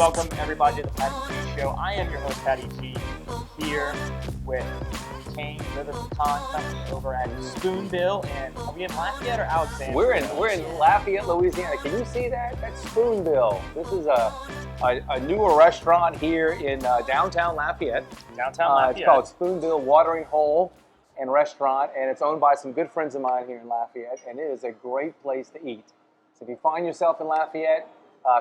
Welcome everybody to the Patty G Show. I am your host Patty G, here with Kane River Pecan Company over at Spoonbill. And are we in Lafayette or Alexandria? We're in Lafayette, Louisiana. Can you see that? That's Spoonbill. This is a newer restaurant here in downtown Lafayette. Downtown Lafayette. It's called Spoonbill Watering Hole and Restaurant, and it's owned by some good friends of mine here in Lafayette, and it is a great place to eat. So if you find yourself in Lafayette,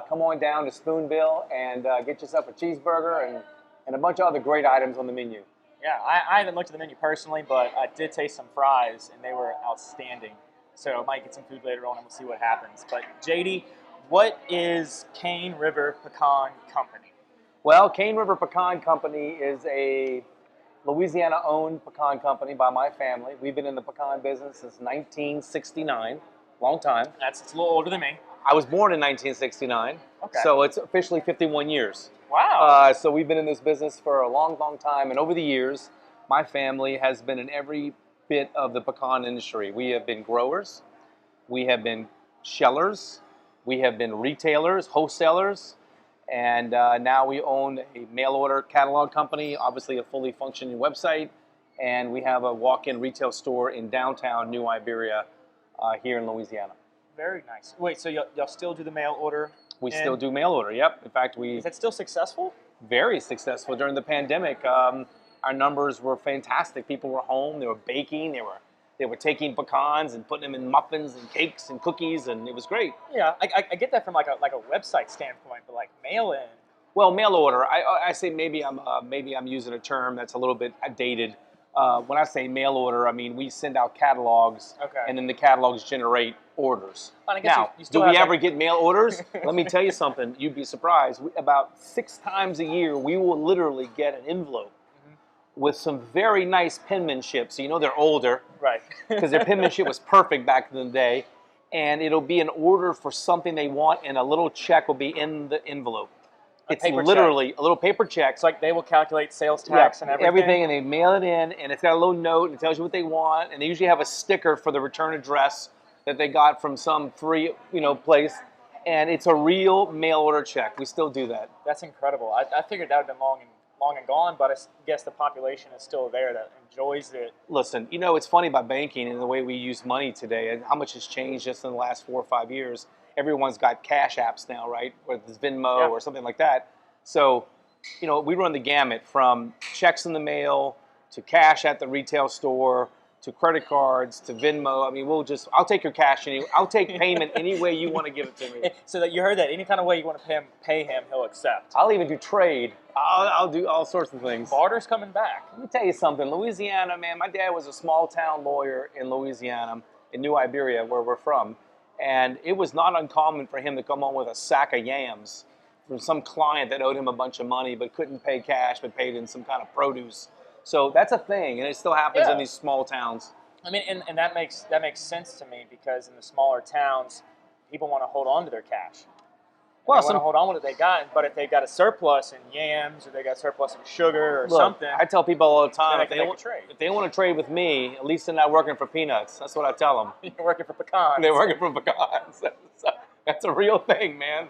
come on down to Spoonbill and get yourself a cheeseburger and a bunch of other great items on the menu. Yeah, I haven't looked at the menu personally, but I did taste some fries, and they were outstanding. So I might get some food later on, and we'll see what happens. But JD, what is Kane River Pecan Company? Well, Kane River Pecan Company is a Louisiana-owned pecan company by my family. We've been in the pecan business since 1969, long time. It's a little older than me. I was born in 1969, so it's officially 51 years. Wow. So we've been in this business for a long, long time, and over the years, my family has been in every bit of the pecan industry. We have been growers, we have been shellers, we have been retailers, wholesalers, and now we own a mail-order catalog company, obviously a fully functioning website, and we have a walk-in retail store in downtown New Iberia here in Louisiana. Very nice. Wait, so y'all still do the mail order? We still do mail order, yep. In fact, Is that still successful? Very successful during the pandemic. Our numbers were fantastic. People were home, they were baking, they were taking pecans and putting them in muffins and cakes and cookies, and it was great. Yeah, I get that from like a website standpoint, but like mail in. Well, mail order, I say maybe I'm using a term that's a little bit dated. When I say mail order, I mean we send out catalogs, and then the catalogs generate orders. Now, do we ever get mail orders? Let me tell you something. You'd be surprised. About 6 times a year, we will literally get an envelope with some very nice penmanship. So you know they're older, right? Because their penmanship was perfect back in the day, and it'll be an order for something they want, and a little check will be in the envelope. It's literally a little paper check. So like they will calculate sales tax and everything? And they mail it in, and it's got a little note, and it tells you what they want, and they usually have a sticker for the return address that they got from some free, place, and it's a real mail order check. We still do that. That's incredible. I figured that would have been long and gone, but I guess the population is still there that enjoys it. Listen, it's funny about banking and the way we use money today, and how much has changed just in the last 4 or 5 years. Everyone's got cash apps now, right? Whether it's Venmo or something like that. So, we run the gamut from checks in the mail to cash at the retail store to credit cards to Venmo. I mean, I'll take your cash, I'll take payment any way you want to give it to me. So that you heard that any kind of way you want to pay him, he'll accept. I'll even do trade. I'll do all sorts of things. Barter's coming back. Let me tell you something. Louisiana, man, my dad was a small town lawyer in Louisiana, in New Iberia, where we're from. And it was not uncommon for him to come home with a sack of yams from some client that owed him a bunch of money but couldn't pay cash but paid in some kind of produce. So that's a thing, and it still happens in these small towns. I mean, and that makes sense to me, because in the smaller towns, people want to hold on to their cash. Well, they want to hold on to what they got, but if they got a surplus in yams or they got a surplus in sugar or something, I tell people all the time, if they want to trade with me, at least they're not working for peanuts. That's what I tell them. You're working for pecans. They're working for pecans. That's a real thing, man.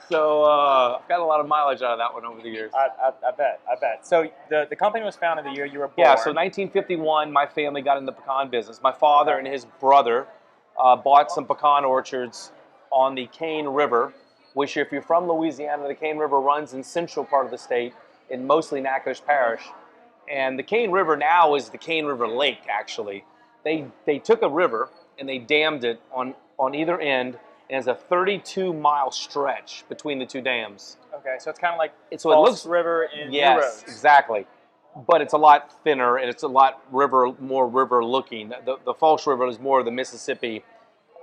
So I've got a lot of mileage out of that one over the years. I bet. So the company was founded the year you were born. Yeah, so 1951, my family got in the pecan business. My father and his brother bought some pecan orchards on the Kane River, which if you're from Louisiana, the Kane River runs in central part of the state, in mostly Natchitoches Parish. And the Kane River now is the Kane River Lake, actually. They took a river and they dammed it on either end, and it's a 32-mile stretch between the two dams. Okay, so it's kind of like False River in New Yes, Roads. exactly. But it's a lot thinner, and it's a lot more river-looking. The False River is more of the Mississippi.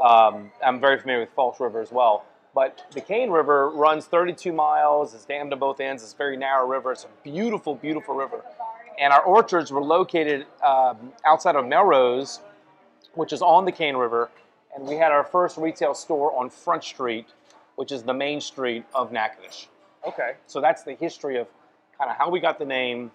I'm very familiar with False River as well. But the Kane River runs 32 miles. It's dammed to both ends. It's a very narrow river. It's a beautiful, beautiful river. And our orchards were located outside of Melrose, which is on the Kane River. And we had our first retail store on Front Street, which is the main street of Natchitoches. Okay. So that's the history of kind of how we got the name,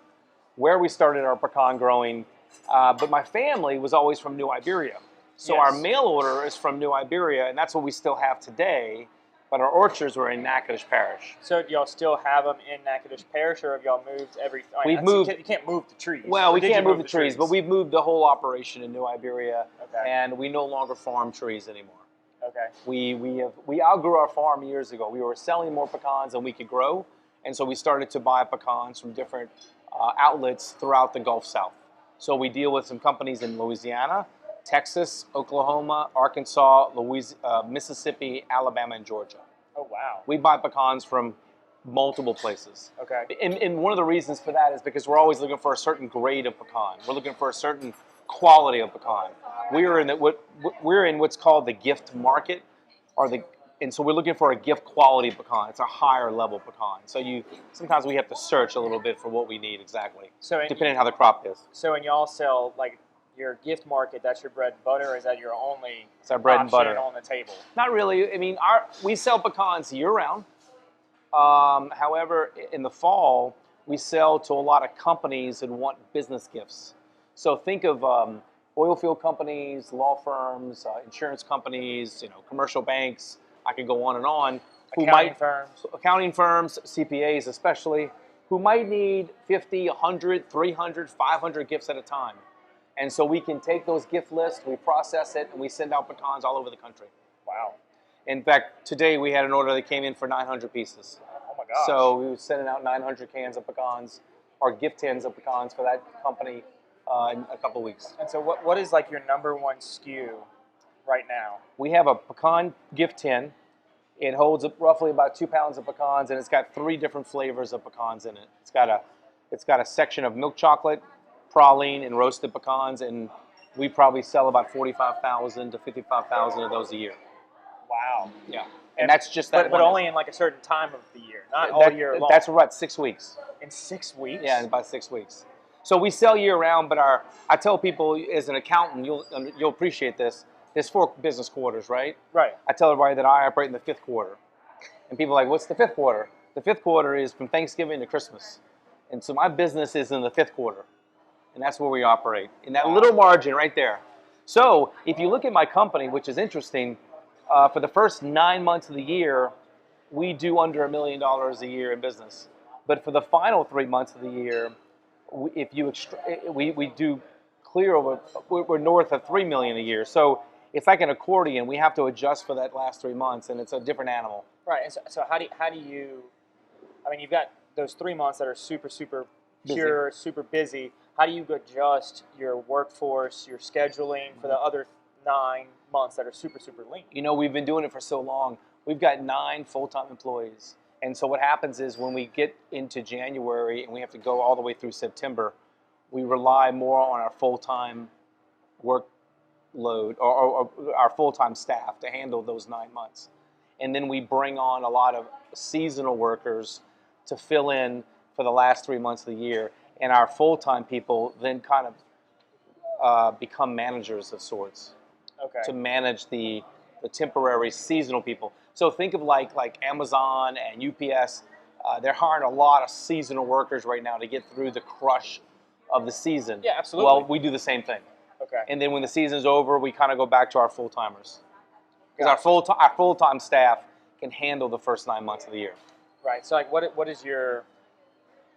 where we started our pecan growing. But my family was always from New Iberia. So our mail order is from New Iberia, and that's what we still have today. but our orchards were in Natchitoches Parish. So do y'all still have them in Natchitoches Parish, or have y'all moved every? I mean, We've moved. You can't move the trees. Well, Or we did you can't move the trees, but we've moved the whole operation in New Iberia, Okay. and we no longer farm trees anymore. Okay. We outgrew our farm years ago. We were selling more pecans than we could grow, and so we started to buy pecans from different outlets throughout the Gulf South. So we deal with some companies in Louisiana, Texas, Oklahoma, Arkansas, Mississippi, Alabama, and Georgia. Oh wow. We buy pecans from multiple places. Okay. And one of the reasons for that is because we're always looking for a certain grade of pecan. We're looking for a certain quality of pecan. We're in what's called the gift market, and so we're looking for a gift quality pecan. It's a higher level pecan. So sometimes we have to search a little bit for what we need exactly, So depending on how the crop is. So when y'all sell like your gift market, that's your bread and butter, or is that your only It's our bread and option butter on the table? Not really. I mean, we sell pecans year round. However, in the fall, we sell to a lot of companies that want business gifts. So think of oil field companies, law firms, insurance companies, commercial banks. I could go on and on. Accounting firms, CPAs especially, who might need 50, 100, 300, 500 gifts at a time. And so we can take those gift lists, we process it, and we send out pecans all over the country. Wow. In fact, today we had an order that came in for 900 pieces. Oh my gosh. So we were sending out 900 cans of pecans, or gift tins of pecans for that company in a couple of weeks. And so what is like your number one SKU right now? We have a pecan gift tin. It holds roughly about 2 pounds of pecans, and it's got 3 different flavors of pecans in it. It's got a section of milk chocolate, praline, and roasted pecans, and we probably sell about 45,000 to 55,000 of those a year. Wow. Yeah. And that's just that. But only in like a certain time of the year, not all year long. That's about 6 weeks. In 6 weeks? Yeah, in about 6 weeks. So we sell year round, but I tell people as an accountant, you'll appreciate this. There's 4 business quarters, right? Right. I tell everybody that I operate in the 5th quarter. And people are like, what's the 5th quarter? The 5th quarter is from Thanksgiving to Christmas. And so my business is in the 5th quarter. And that's where we operate, in that little margin right there. So if you look at my company, which is interesting, for the first 9 months of the year, we do under $1 million a year in business. But for the final 3 months of the year, we do clear over, we're north of $3 million a year. So it's like an accordion. We have to adjust for that last 3 months, and it's a different animal. Right. And so how do you? I mean, you've got those 3 months that are super pure, super busy. How do you adjust your workforce, your scheduling for the other 9 months that are super lean? We've been doing it for so long. We've got 9 full-time employees. And so what happens is when we get into January and we have to go all the way through September, we rely more on our full-time workload or our full-time staff to handle those 9 months. And then we bring on a lot of seasonal workers to fill in for the last 3 months of the year. And our full-time people then kind of become managers of sorts. Okay. To manage the temporary seasonal people. So think of like Amazon and UPS. They're hiring a lot of seasonal workers right now to get through the crush of the season. Yeah, absolutely. Well, we do the same thing. Okay. And then when the season's over, we kind of go back to our full-timers. Because our full-time staff can handle the first 9 months of the year. Right. So like what is your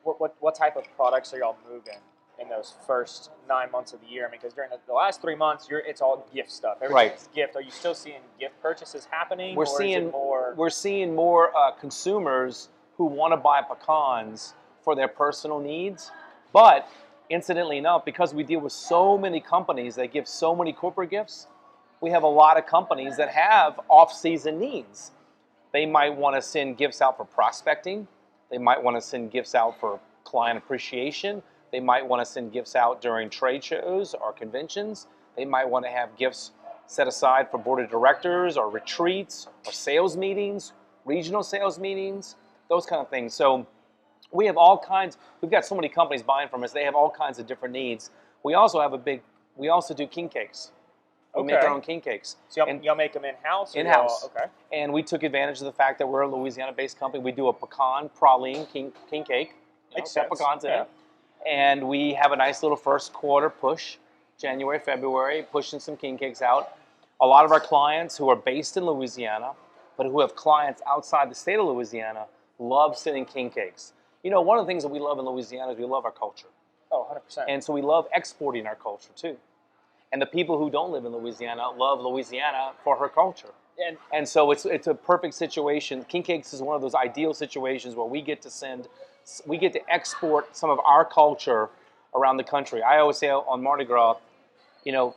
what type of products are y'all moving in those first 9 months of the year? I mean, because during the last 3 months, it's all gift stuff. Everything's gift. Are you still seeing gift purchases happening? We're seeing more consumers who want to buy pecans for their personal needs. But incidentally enough, because we deal with so many companies that give so many corporate gifts, we have a lot of companies that have off-season needs. They might want to send gifts out for prospecting. They might want to send gifts out for client appreciation. They might want to send gifts out during trade shows or conventions. They might want to have gifts set aside for board of directors or retreats or sales meetings, regional sales meetings, those kind of things. So we have all kinds. We've got so many companies buying from us. They have all kinds of different needs. We also do king cakes. We make our own king cakes. So y'all make them in-house? In-house. Okay. And we took advantage of the fact that we're a Louisiana-based company. We do a pecan praline king cake. Makes sense. Pecans in it. And we have a nice little first quarter push, January, February, pushing some king cakes out. A lot of our clients who are based in Louisiana but who have clients outside the state of Louisiana, love sending king cakes. You know, one of the things that we love in Louisiana is we love our culture. Oh, 100%. And so we love exporting our culture too. And the people who don't live in Louisiana love Louisiana for her culture. And so it's a perfect situation. King Cakes is one of those ideal situations where we get to export some of our culture around the country. I always say on Mardi Gras, you know,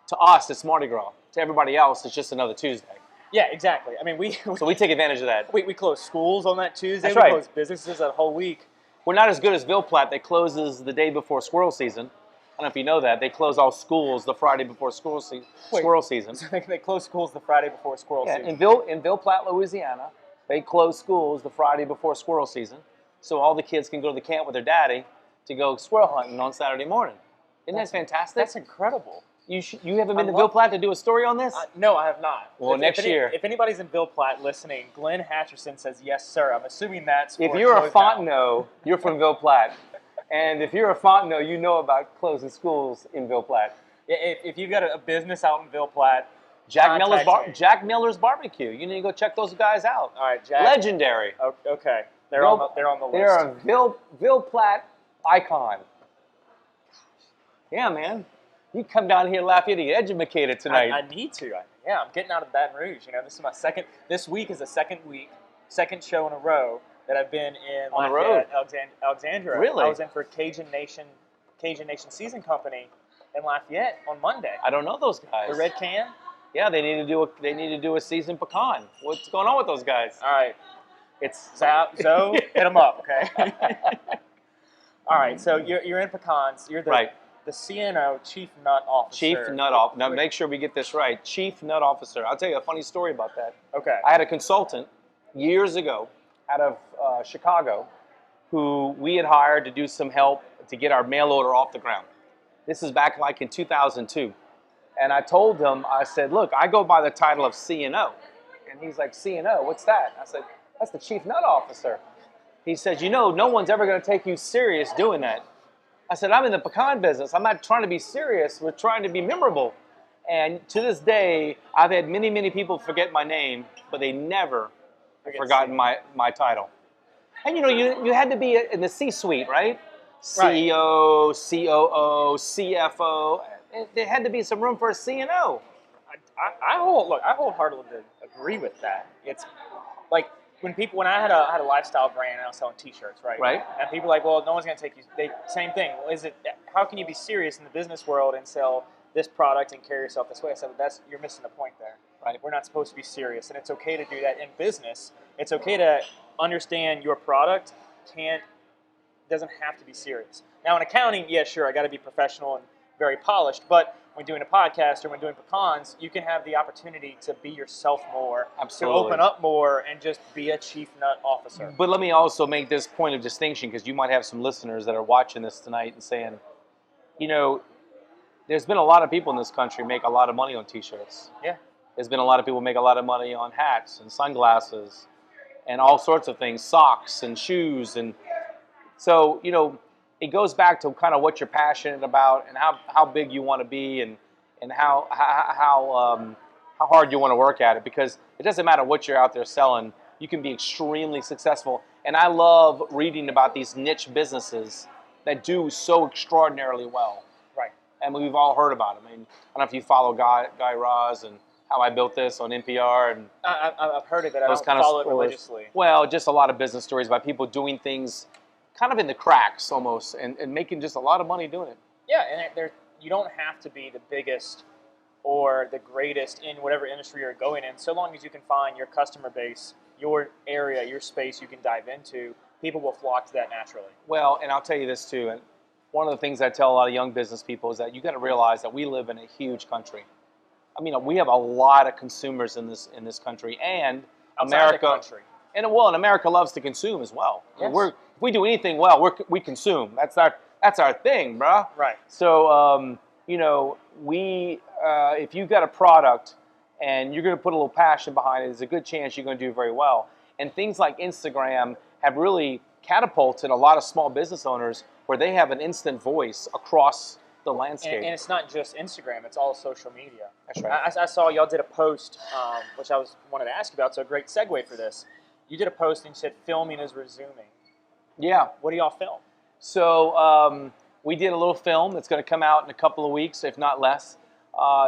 to us it's Mardi Gras. To everybody else, it's just another Tuesday. Yeah, exactly. I mean, so we take advantage of that. We close schools on that Tuesday. That's right. We close businesses that whole week. We're not as good as Ville Platte that closes the day before squirrel season. I don't know if you know that. They close all schools the Friday before squirrel season. So they close schools the Friday before squirrel season. In Ville Platte, Louisiana, they close schools the Friday before squirrel season, so all the kids can go to the camp with their daddy to go squirrel hunting on Saturday morning. Isn't that fantastic? That's incredible. You haven't been to Ville Platte to do a story on this? No, I have not. Well, next year. If anybody's in Ville Platte listening, Glenn Hatcherson says yes, sir. I'm assuming that's for if you're a Fontenot, you're from Ville Platte. And if you're a Fontenot, you know about closing schools in Ville Platte. If you've got a business out in Ville Platte, Jack Miller's Barbecue. You need to go check those guys out. All right, Jack. Legendary. Okay, they're on the list. They're a Ville Platte icon. Yeah, man. You come down here, Lafayette, get educated tonight. I need to. I'm getting out of Baton Rouge. You know, this is my second. This week is the second show in a row that I've been in on the road. Alexandria. Really? I was in for Cajun Nation Season Company in Lafayette on Monday. I don't know those guys. The Red Can. Yeah, they need to do a seasoned pecan. What's going on with those guys? All right, it's Zoe. Hit them up, okay? All right, so you're in pecans. You're the CNO, Chief Nut Officer. Chief Nut Officer. Now, make sure we get this right. Chief Nut Officer. I'll tell you a funny story about that. Okay. I had a consultant years ago out of Chicago who we had hired to do some help to get our mail order off the ground. This is back like in 2002. And I told him, I said, look, I go by the title of CNO. And he's like, CNO, what's that? I said, that's the Chief Nut Officer. He said, you know, no one's ever going to take you serious doing that. I said, I'm in the pecan business. I'm not trying to be serious. We're trying to be memorable. And to this day, I've had many, many people forget my name, but they never have forgotten my title. And you know, you had to be in the C-suite, right? CEO, COO, CFO. There had to be some room for a CNO. I wholeheartedly agree with that. It's like when I had a lifestyle brand and I was selling T-shirts, right? Right. And people are like, well, no one's going to take you. Same thing. How can you be serious in the business world and sell this product and carry yourself this way? I said, you're missing the point there. Right. We're not supposed to be serious, and it's okay to do that in business. It's okay to understand your product doesn't have to be serious. Now in accounting, yeah, sure, I got to be professional and very polished, but when doing a podcast or when doing pecans, you can have the opportunity to be yourself more, Absolutely. to open up more, and just be a Chief Nut Officer. But let me also make this point of distinction, because you might have some listeners that are watching this tonight and saying, you know, there's been a lot of people in this country make a lot of money on T-shirts. Yeah. There's been a lot of people make a lot of money on hats and sunglasses and all sorts of things, socks and shoes. And so, you know, it goes back to kind of what you're passionate about and how big you want to be and how hard you want to work at it, because it doesn't matter what you're out there selling, you can be extremely successful. And I love reading about these niche businesses that do so extraordinarily well. Right. And we've all heard about them. I mean, I don't know if you follow Guy Raz and How I Built This on NPR. And I've heard of it. I don't follow it religiously. Well, just a lot of business stories about people doing things kind of in the cracks almost and making just a lot of money doing it. Yeah, and you don't have to be the biggest or the greatest in whatever industry you're going in. So long as you can find your customer base, your area, your space you can dive into, people will flock to that naturally. Well, and I'll tell you this too, and one of the things I tell a lot of young business people is that you got to realize that we live in a huge country. I mean, we have a lot of consumers in this country, and outside the country. And America loves to consume as well. Yes. If we do anything well, we consume. That's our thing, bro. Right. So you know, if you've got a product and you're going to put a little passion behind it, there's a good chance you're going to do very well. And things like Instagram have really catapulted a lot of small business owners where they have an instant voice across the landscape. And it's not just Instagram; it's all social media. That's right. I saw y'all did a post, which I wanted to ask about. So a great segue for this. You did a post and you said filming is resuming. Yeah. What do y'all film? So we did a little film that's going to come out in a couple of weeks, if not less.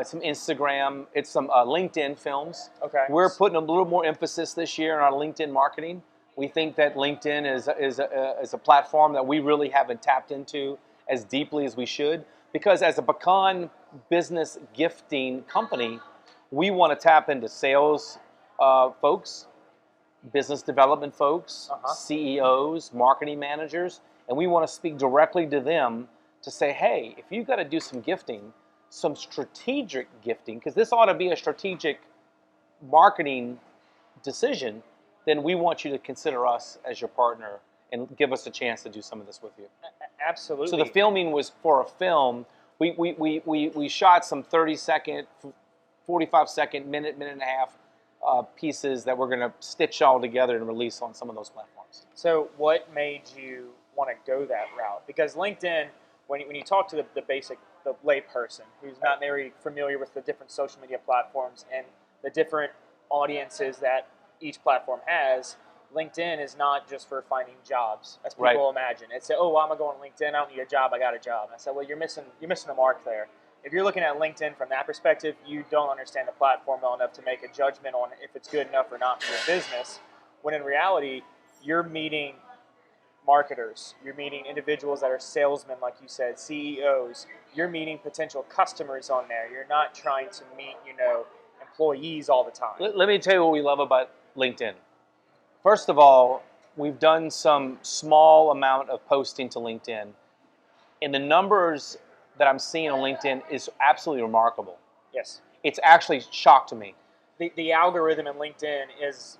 Some Instagram, it's some LinkedIn films. Okay. We're putting a little more emphasis this year on our LinkedIn marketing. We think that LinkedIn is a platform that we really haven't tapped into as deeply as we should. Because as a pecan business gifting company, we want to tap into sales folks, business development folks, CEOs, marketing managers, and we want to speak directly to them to say, hey, if you've got to do some gifting, some strategic gifting, because this ought to be a strategic marketing decision, then we want you to consider us as your partner and give us a chance to do some of this with you. Absolutely. So the filming was for a film. We shot some 30-second, 45-second, minute and a half pieces that we're going to stitch all together and release on some of those platforms. So what made you want to go that route? Because LinkedIn, when you talk to the lay person who's not very familiar with the different social media platforms and the different audiences that each platform has, LinkedIn is not just for finding jobs, as people imagine. It's oh, well, I'm gonna go on LinkedIn. I don't need a job. I got a job. And I said, well, you're missing the mark there. If you're looking at LinkedIn from that perspective, you don't understand the platform well enough to make a judgment on if it's good enough or not for your business. When in reality, you're meeting marketers, you're meeting individuals that are salesmen, like you said, CEOs. You're meeting potential customers on there. You're not trying to meet, employees all the time. Let me tell you what we love about LinkedIn. First of all, we've done some small amount of posting to LinkedIn, and the numbers that I'm seeing on LinkedIn is absolutely remarkable. Yes. It's actually shocked to me. The algorithm in LinkedIn is,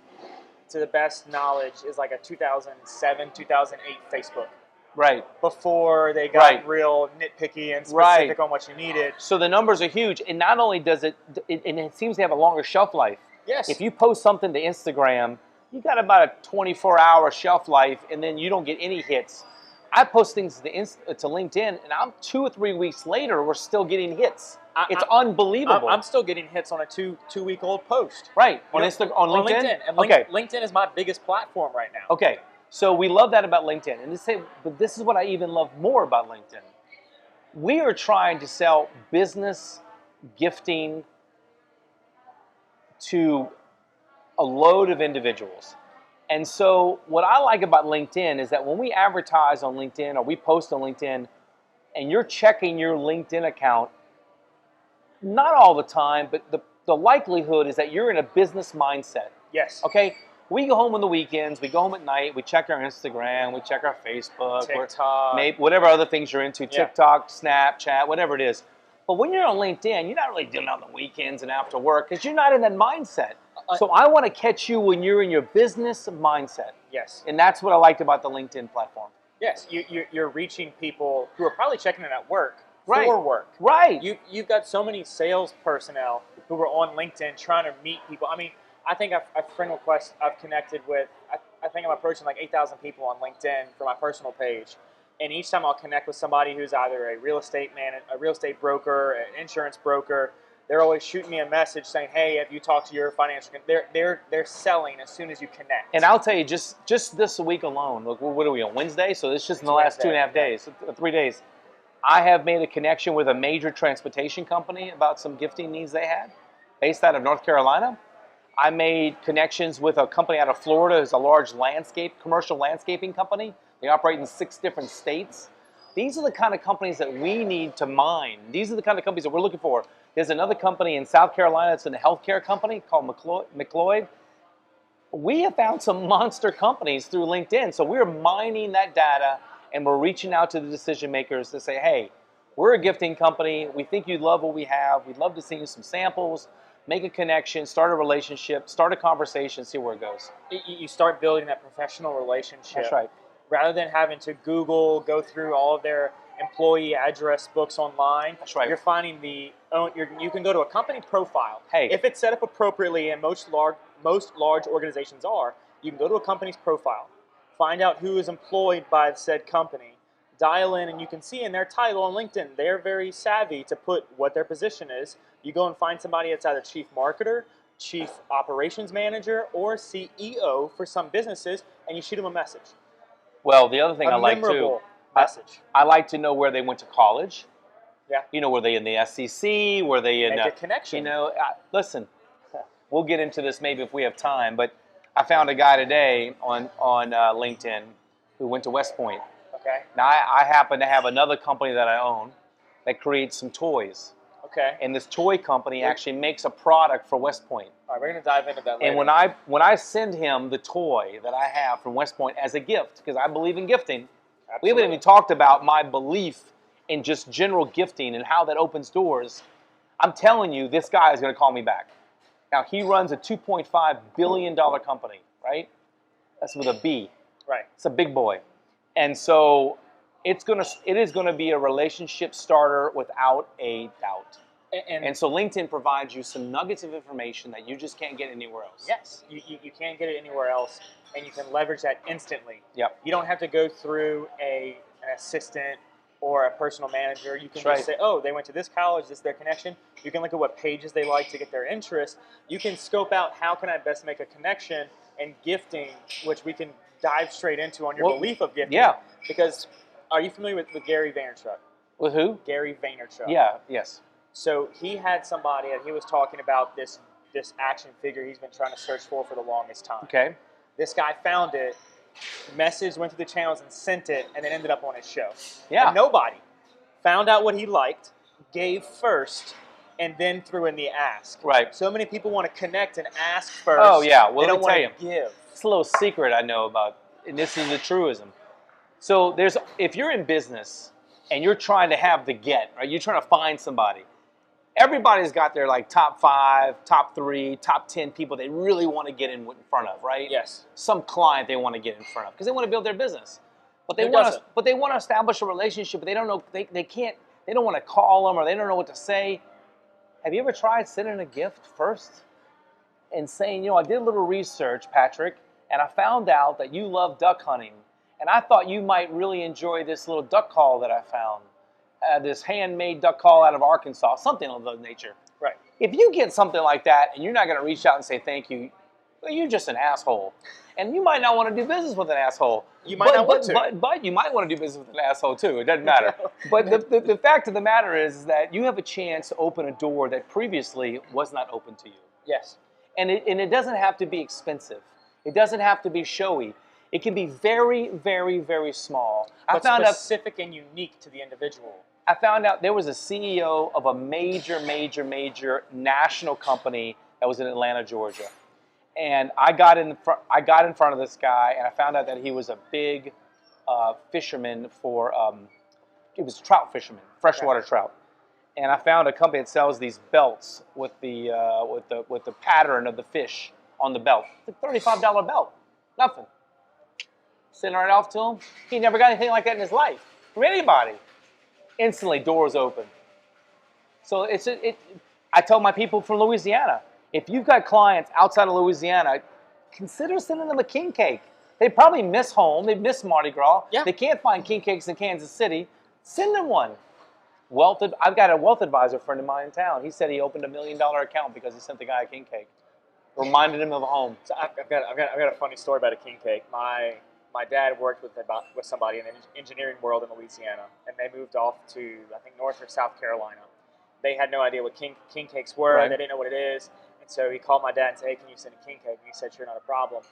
to the best knowledge, is like a 2007, 2008 Facebook. Right. Before they got real nitpicky and specific on what you needed. So the numbers are huge, and not only does and it seems to have a longer shelf life. Yes. If you post something to Instagram, you got about a 24-hour shelf life, and then you don't get any hits. I post things to LinkedIn, and I'm 2 or 3 weeks later, we're still getting hits. It's unbelievable. I'm still getting hits on a two-week-old post. Right. On LinkedIn? And LinkedIn is my biggest platform right now. Okay. So we love that about LinkedIn. But this is what I even love more about LinkedIn. We are trying to sell business gifting to a load of individuals. And so what I like about LinkedIn is that when we advertise on LinkedIn or we post on LinkedIn and you're checking your LinkedIn account, not all the time, but the likelihood is that you're in a business mindset. Yes. Okay? We go home on the weekends, we go home at night, we check our Instagram, we check our Facebook, TikTok, maybe whatever other things you're into, TikTok, Snapchat, whatever it is. But when you're on LinkedIn, you're not really doing it on the weekends and after work because you're not in that mindset. So I want to catch you when you're in your business mindset. Yes. And that's what I liked about the LinkedIn platform. Yes, you're reaching people who are probably checking it at work for work. Right. You've got so many sales personnel who are on LinkedIn trying to meet people. I mean, I think a friend request I've connected with, I think I'm approaching like 8,000 people on LinkedIn for my personal page. And each time I'll connect with somebody who's either a real estate broker, an insurance broker, they're always shooting me a message saying, hey, have you talked to your financial, they're selling as soon as you connect. And I'll tell you, just this week alone, look, what are we on, Wednesday? So it's just in the last 2.5 days, 3 days. I have made a connection with a major transportation company about some gifting needs they had based out of North Carolina. I made connections with a company out of Florida who's a large commercial landscaping company. They operate in 6 different states. These are the kind of companies that we need to mine. These are the kind of companies that we're looking for. There's another company in South Carolina that's in a healthcare company called McLeod. We have found some monster companies through LinkedIn. So we're mining that data and we're reaching out to the decision makers to say, hey, we're a gifting company. We think you'd love what we have. We'd love to see you some samples. Make a connection, start a relationship, start a conversation, see where it goes. You start building that professional relationship. That's right. Rather than having to go through all of their employee address books online. That's right. You're finding you can go to a company profile. Hey. If it's set up appropriately, and most large organizations are, you can go to a company's profile, find out who is employed by said company, dial in, and you can see in their title on LinkedIn, they're very savvy to put what their position is. You go and find somebody that's either chief marketer, chief operations manager, or CEO for some businesses, and you shoot them a message. Well, the other thing I A like too, memorable message. I like to know where they went to college. Yeah. You know, were they in the SEC? Were they in? Make a connection. You know, listen, we'll get into this maybe if we have time. But I found a guy today on LinkedIn who went to West Point. Okay. Now I happen to have another company that I own that creates some toys. Okay. And this toy company actually makes a product for West Point. All right, we're gonna dive into that later. And when I send him the toy that I have from West Point as a gift, because I believe in gifting, we haven't even talked about my belief in just general gifting and how that opens doors. I'm telling you, this guy is going to call me back. Now, he runs a $2.5 billion company, right? That's with a B. Right. It's a big boy. And so it is going to be a relationship starter without a doubt. And so LinkedIn provides you some nuggets of information that you just can't get anywhere else. Yes, you can't get it anywhere else, and you can leverage that instantly. Yep. You don't have to go through an assistant or a personal manager. You can That's just say, oh, they went to this college, this is their connection. You can look at what pages they like to get their interest. You can scope out how can I best make a connection, and gifting, which we can dive straight into on your belief of gifting. Yeah. Because are you familiar with Gary Vaynerchuk? With who? Gary Vaynerchuk. Yeah, yes. So he had somebody, and he was talking about this action figure he's been trying to search for the longest time. Okay. This guy found it, messaged, went through the channels and sent it, and then ended up on his show. Yeah. And nobody found out what he liked, gave first, and then threw in the ask. Right. So many people want to connect and ask first. Oh, yeah. Well, they let don't me tell want to give. It's a little secret I know about, and this is the truism. So if you're in business and you're trying to have the get, right? You're trying to find somebody. Everybody's got their like top 5, top 3, top 10 people they really want to get in front of, right? Yes. Some client they want to get in front of because they want to build their business, but they want to establish a relationship, but they don't know they don't want to call them or they don't know what to say. Have you ever tried sending a gift first and saying, I did a little research, Patrick, and I found out that you love duck hunting, and I thought you might really enjoy this little duck call that I found. This handmade duck call out of Arkansas, something of that nature. Right. If you get something like that and you're not going to reach out and say thank you, well, you're just an asshole. And you might not want to do business with an asshole. You might not want to. But you might want to do business with an asshole too. It doesn't matter. But the fact of the matter is that you have a chance to open a door that previously was not open to you. Yes. And it doesn't have to be expensive. It doesn't have to be showy. It can be very, very, very small. But specific and unique to the individual. I found out there was a CEO of a major national company that was in Atlanta, Georgia. And I got in front of this guy, and I found out that he was a big fisherman for, he was a trout fisherman, freshwater trout. And I found a company that sells these belts with the pattern of the fish on the belt. It's a $35 belt, nothing. Sent right off to him. He never got anything like that in his life from anybody. Instantly, doors open. So I tell my people from Louisiana, if you've got clients outside of Louisiana, consider sending them a king cake. They probably miss home. They miss Mardi Gras. Yeah. They can't find king cakes in Kansas City. Send them one. I've got a wealth advisor friend of mine in town. He said he opened $1 million account because he sent the guy a king cake. Reminded him of home. So I've got a funny story about a king cake. My dad worked with somebody in the engineering world in Louisiana, and they moved off to, I think, North or South Carolina. They had no idea what king cakes were. Right. They didn't know what it is. And so he called my dad and said, hey, can you send a king cake? And he said, sure, not a problem.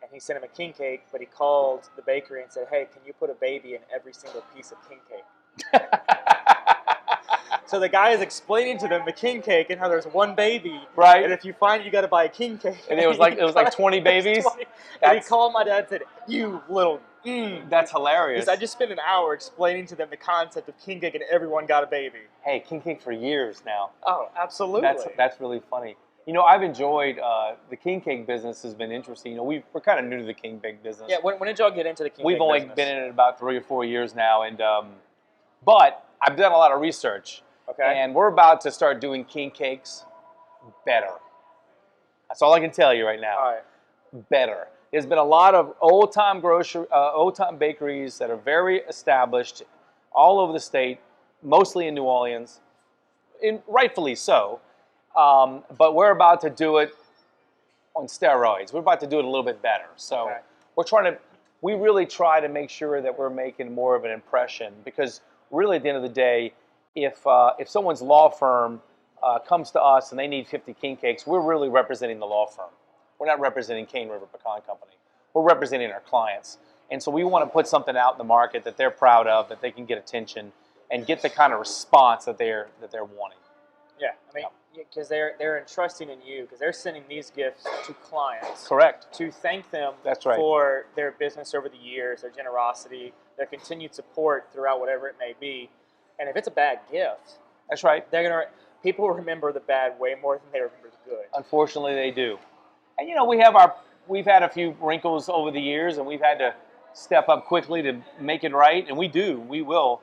And he sent him a king cake, but he called the bakery and said, hey, can you put a baby in every single piece of king cake? So the guy is explaining to them the king cake and how there's one baby. Right. And if you find it, you got to buy a king cake. And it was like 20 babies. 20. And he called my dad and said, you little That's hilarious. I just spent an hour explaining to them the concept of king cake, and everyone got a baby. Hey, king cake for years now. Oh, absolutely. That's really funny. I've enjoyed the king cake business. Has been interesting. We're kind of new to the king cake business. Yeah. When did y'all get into the king cake We've only business? been in it about 3 or 4 years now, and but I've done a lot of research. Okay. And we're about to start doing king cakes better. That's all I can tell you right now. All right. Better. There's been a lot of old-time old-time bakeries that are very established all over the state, mostly in New Orleans, rightfully so. But we're about to do it on steroids. We're about to do it a little bit better. So we really try to make sure that we're making more of an impression, because really at the end of the day, if someone's law firm comes to us and they need 50 king cakes, we're really representing the law firm. We're not representing Cane River Pecan Company. We're representing our clients. And so we want to put something out in the market that they're proud of, that they can get attention and get the kind of response that they're wanting. Yeah, I mean, because they're entrusting in you, because they're sending these gifts to clients. Correct. To thank them That's right. for their business over the years, their generosity, their continued support throughout whatever it may be. And if it's a bad gift, that's right. People remember the bad way more than they remember the good. Unfortunately, they do. And we've had a few wrinkles over the years, and we've had to step up quickly to make it right, and we will,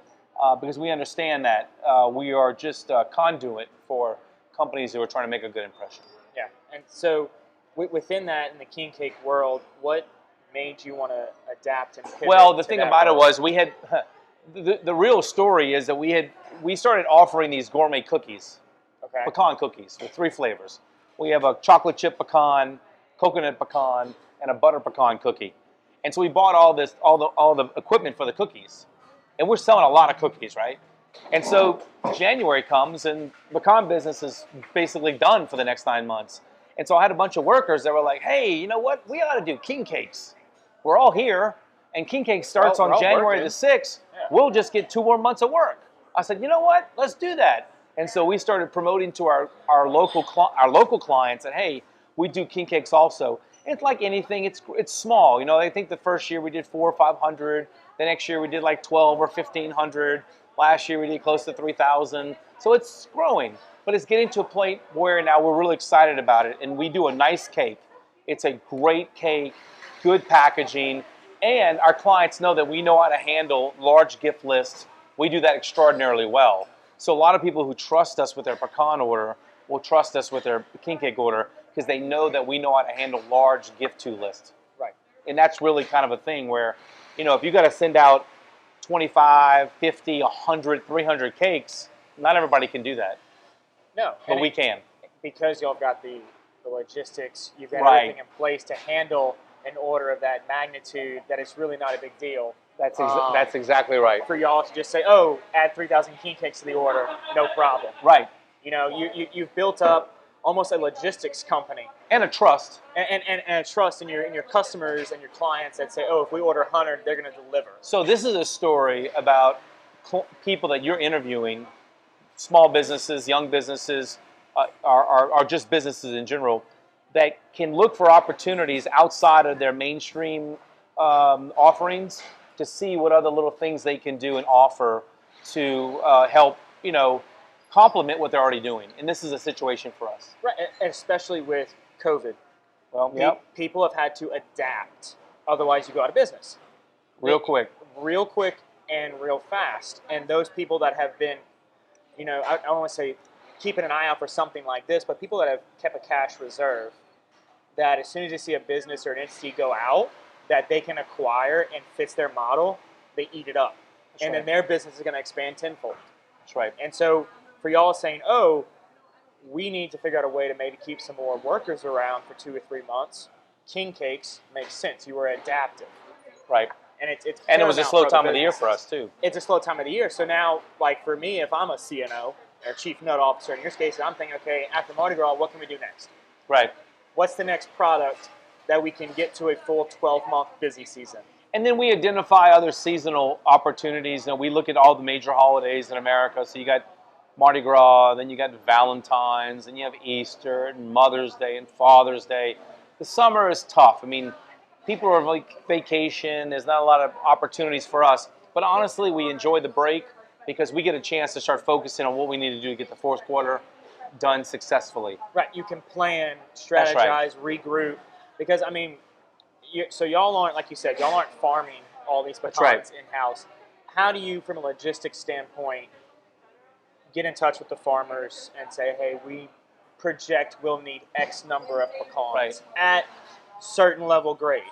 because we understand that we are just a conduit for companies who are trying to make a good impression. Yeah, and so within that, in the king cake world, what made you want to adapt and pivot? Well, the thing about it was we had the real story is that we started offering these gourmet cookies, pecan cookies with 3 flavors. We have a chocolate chip pecan, coconut pecan, and a butter pecan cookie. And so we bought all the equipment for the cookies. And we're selling a lot of cookies, right? And so January comes and pecan business is basically done for the next 9 months. And so I had a bunch of workers that were like, hey, you know what? We ought to do king cakes. We're all here, and king cake starts on January the 6th. Yeah. We'll just get 2 more months of work. I said, you know what? Let's do that. And so we started promoting to our local clients that, hey, we do king cakes also. And it's like anything, it's small. You know, I think the first year we did 400 or 500. The next year we did like 12 or 1,500. Last year we did close to 3,000. So it's growing, but it's getting to a point where now we're really excited about it. And we do a nice cake. It's a great cake, good packaging, and our clients know that we know how to handle large gift lists. We do that extraordinarily well. So a lot of people who trust us with their pecan order will trust us with their king cake order because they know that we know how to handle large gift to lists. Right. And that's really kind of a thing where, you know, if you got to send out 25, 50, 100, 300 cakes, not everybody can do that. No. But we can. Because y'all got the logistics, you've got everything in place to handle an order of that magnitude, that it's really not a big deal. That's exactly right. For y'all to just say, oh, add 3,000 king cakes to the order, no problem. Right. You know, you've built up almost a logistics company. And a trust. And a trust in your customers and your clients that say, oh, if we order 100, they're going to deliver. So this is a story about people that you're interviewing, small businesses, young businesses, are just businesses in general, that can look for opportunities outside of their mainstream offerings to see what other little things they can do and offer to help, you know, complement what they're already doing. And this is a situation for us. Right, especially with COVID. Well, yep. People have had to adapt. Otherwise, you go out of business. Real quick and real fast. And those people that have been, you know, I don't want to say keeping an eye out for something like this, but people that have kept a cash reserve, that as soon as they see a business or an entity go out that they can acquire and fits their model, they eat it up. That's and right. Then their business is going to expand tenfold. That's right. And so for y'all saying, oh, we need to figure out a way to maybe keep some more workers around for 2 or 3 months, king cakes makes sense. You were adaptive. Right. And it was a slow time of the year for us, too. It's a slow time of the year. So now, like for me, if I'm a CNO, or Chief Nut Officer, in your case, I'm thinking, okay, after Mardi Gras, what can we do next? Right. What's the next product that we can get to a full 12-month busy season? And then we identify other seasonal opportunities. You know, we look at all the major holidays in America. So you got Mardi Gras, then you got Valentine's, and you have Easter, and Mother's Day, and Father's Day. The summer is tough. I mean, people are like vacation. There's not a lot of opportunities for us. But honestly, we enjoy the break because we get a chance to start focusing on what we need to do to get the fourth quarter done successfully. Right. You can plan, strategize, regroup. Because, I mean, so y'all aren't, like you said, y'all aren't farming all these pecans in-house. How do you, from a logistics standpoint, get in touch with the farmers and say, hey, we project we'll need X number of pecans at certain level grade?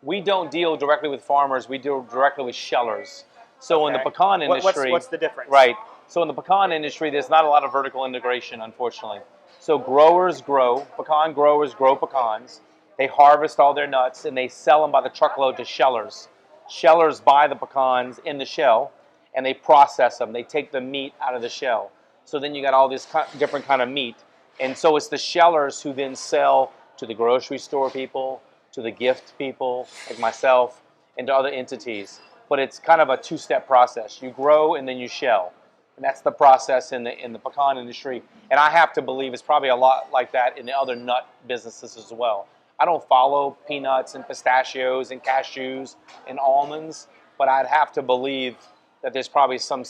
we don't deal directly with farmers. We deal directly with shellers. So in the Okay. pecan industry, What's the difference? right? So in the pecan industry, there's not a lot of vertical integration, unfortunately. So pecan growers grow pecans. They harvest all their nuts and they sell them by the truckload to shellers. Shellers buy the pecans in the shell and they process them. They take the meat out of the shell. So then you got all this different kind of meat. And so it's the shellers who then sell to the grocery store people, to the gift people like myself, and to other entities. But it's kind of a two-step process. You grow and then you shell. And that's the process in the pecan industry. And I have to believe it's probably a lot like that in the other nut businesses as well. I don't follow peanuts and pistachios and cashews and almonds, but I'd have to believe that there's probably some